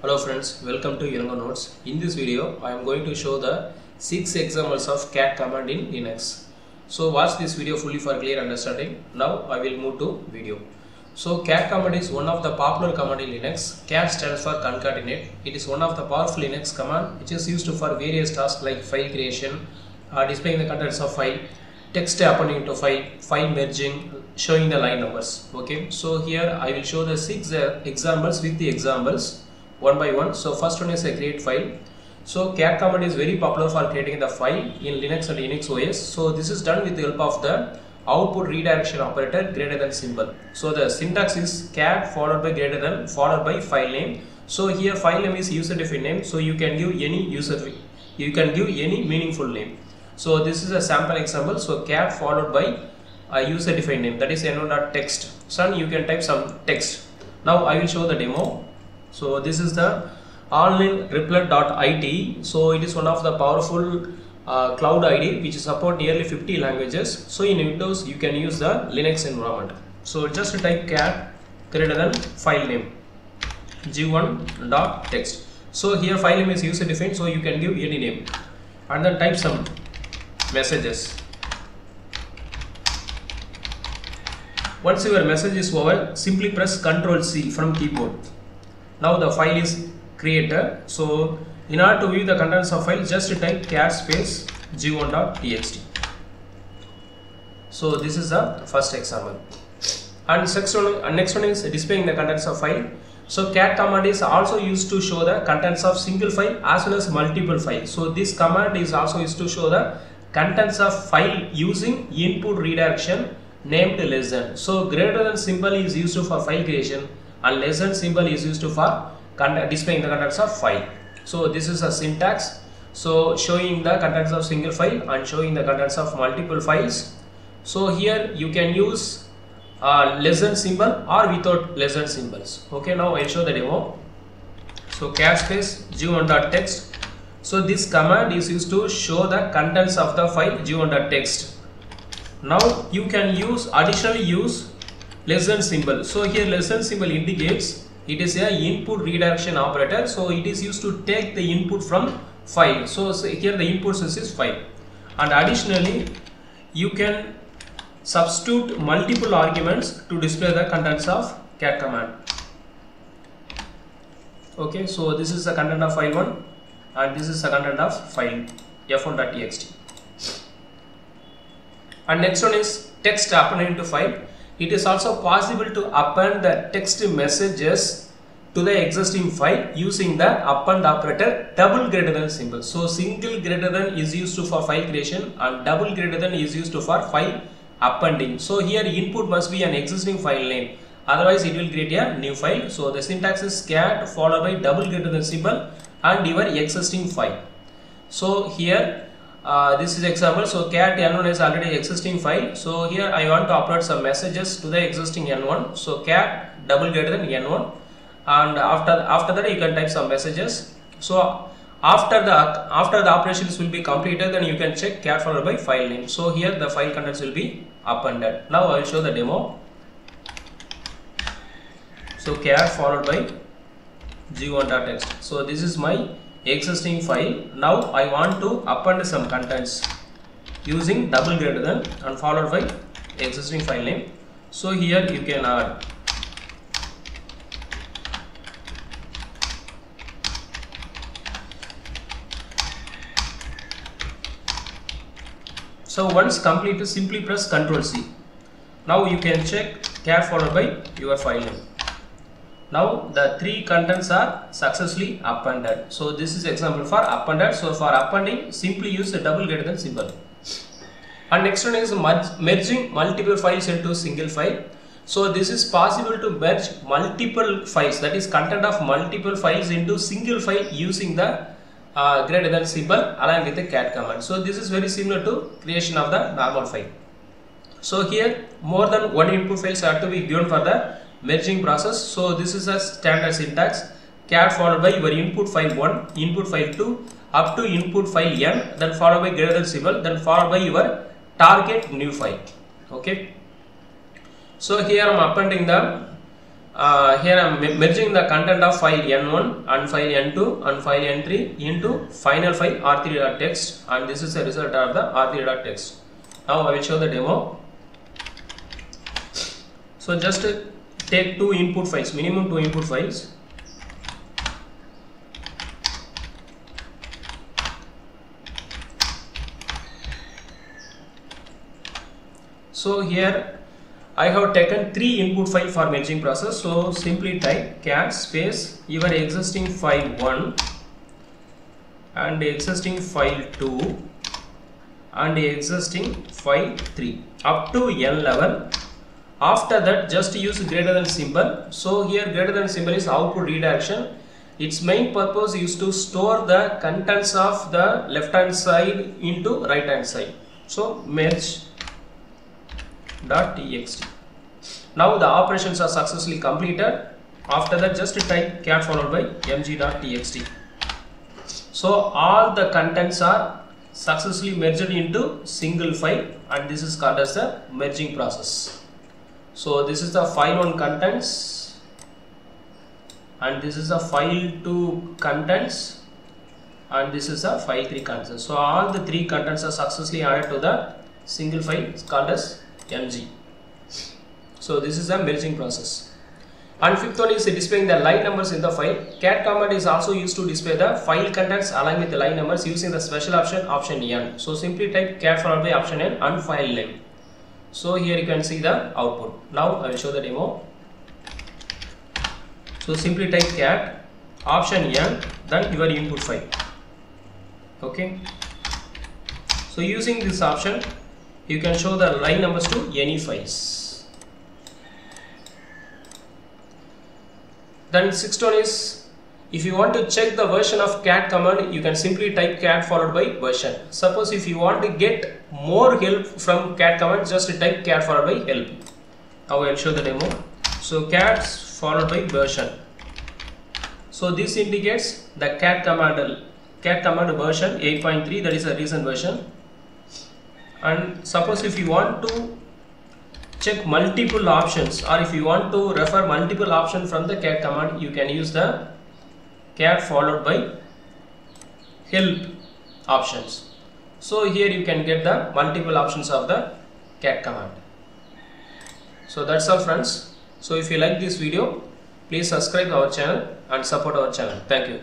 Hello friends, welcome to Elango Notes. In this video, I am going to show the 6 examples of cat command in Linux. So watch this video fully for clear understanding. Now I will move to video. So cat command is one of the popular command in Linux. Cat stands for concatenate. It is one of the powerful Linux command which is used for various tasks like file creation, displaying the contents of file, text appending to file, file merging, showing the line numbers. Okay, so here I will show the 6 examples with the examples one by one. So first one is a create file. So cat command is very popular for creating the file in Linux and Unix OS. So this is done with the help of the output redirection operator greater than symbol. So the syntax is cat followed by greater than followed by file name. So here file name is user defined name. So you can give any meaningful name. So this is a sample example. So cat followed by a user defined name, that is n1.text. So you can type some text. Now I will show the demo. So this is the online replet.it. So it is one of the powerful cloud ID which support nearly 50 languages. So in Windows you can use the Linux environment. So just type cat greater than file name g1.text. So here file name is user defined, so you can give any name and then type some messages. Once your message is over, simply press Ctrl C from keyboard. Now the file is created. So in order to view the contents of file, just type cat space g1.txt. So this is the first example. And next one is displaying the contents of file. So cat command is also used to show the contents of single file as well as multiple files. So this command is also used to show the contents of file using input redirection named less than. So greater than symbol is used for file creation and less than symbol is used for displaying the contents of file. So this is a syntax. So showing the contents of single file and showing the contents of multiple files. So here you can use less than symbol or without less than symbols. Okay, now I'll show the demo. So cat space g1.text. So this command is used to show the contents of the file g1.text. Now you can additionally use less than symbol. So here less than symbol indicates it is a input redirection operator. So it is used to take the input from file. So here the input source is file. And additionally you can substitute multiple arguments to display the contents of cat command. Okay, so this is the content of file 1 and this is the content of file f1.txt. And next one is text appended to file. It is also possible to append the text messages to the existing file using the append operator double greater than symbol. So single greater than is used for file creation and double greater than is used for file appending. So here input must be an existing file name, otherwise it will create a new file. So the syntax is cat followed by double greater than symbol and your existing file. So here this is example. So cat n1 is already existing file. So here I want to upload some messages to the existing n1. So cat double greater than n1, and after that you can type some messages. So after the operations will be completed, then you can check cat followed by file name. So here the file contents will be appended. Now I will show the demo. So cat followed by g1.text. So this is my existing file. Now I want to append some contents using double greater than and followed by existing file name. So here you can add so once complete, simply press Ctrl C. Now you can check cat followed by your file name. Now the three contents are successfully appended. So this is example for appended. So for appending, simply use the double greater than symbol. And next one is merging multiple files into single file. So this is possible to merge multiple files, that is content of multiple files into single file using the greater than symbol along with the cat command. So this is very similar to creation of the normal file. So here more than one input files have to be given for the merging process. So this is a standard syntax, cat followed by your input file 1, input file 2 up to input file n, then followed by greater than symbol, then followed by your target new file. Okay, so here I am appending the here I am merging the content of file n1 and file n2 and file n3 into final file r3.txt, and this is the result of the r3.txt. Now I will show the demo. So just take two input files, minimum two input files. So here I have taken three input file for merging process. So simply type cat space your existing file 1 and existing file 2 and existing file 3 up to n level. After that, just use greater than symbol. So here greater than symbol is output redirection. Its main purpose is to store the contents of the left hand side into right hand side. So merge .txt. Now the operations are successfully completed. After that, just type cat followed by mg.txt. So all the contents are successfully merged into single file, and this is called as the merging process. So this is the file 1 contents, and this is the file 2 contents, and this is the file 3 contents. So all the three contents are successfully added to the single file. It's called as mg. So this is the merging process. And fifth one is displaying the line numbers in the file. Cat command is also used to display the file contents along with the line numbers using the special option n. So simply type cat followed by option n and file name. So here you can see the output. Now I will show the demo. So simply type cat option n, then your input file. Okay. So using this option, you can show the line numbers to any files. Then sixth one is, if you want to check the version of cat command, you can simply type cat followed by version. Suppose if you want to get more help from cat command, just type cat followed by help. Now I will show the demo. So cat followed by version. So this indicates the cat command version 8.3, that is a recent version. And suppose if you want to check multiple options, or if you want to refer multiple options from the cat command, you can use the cat followed by help options. So here you can get the multiple options of the cat command. So that's all friends. So if you like this video, please subscribe our channel and support our channel. Thank you.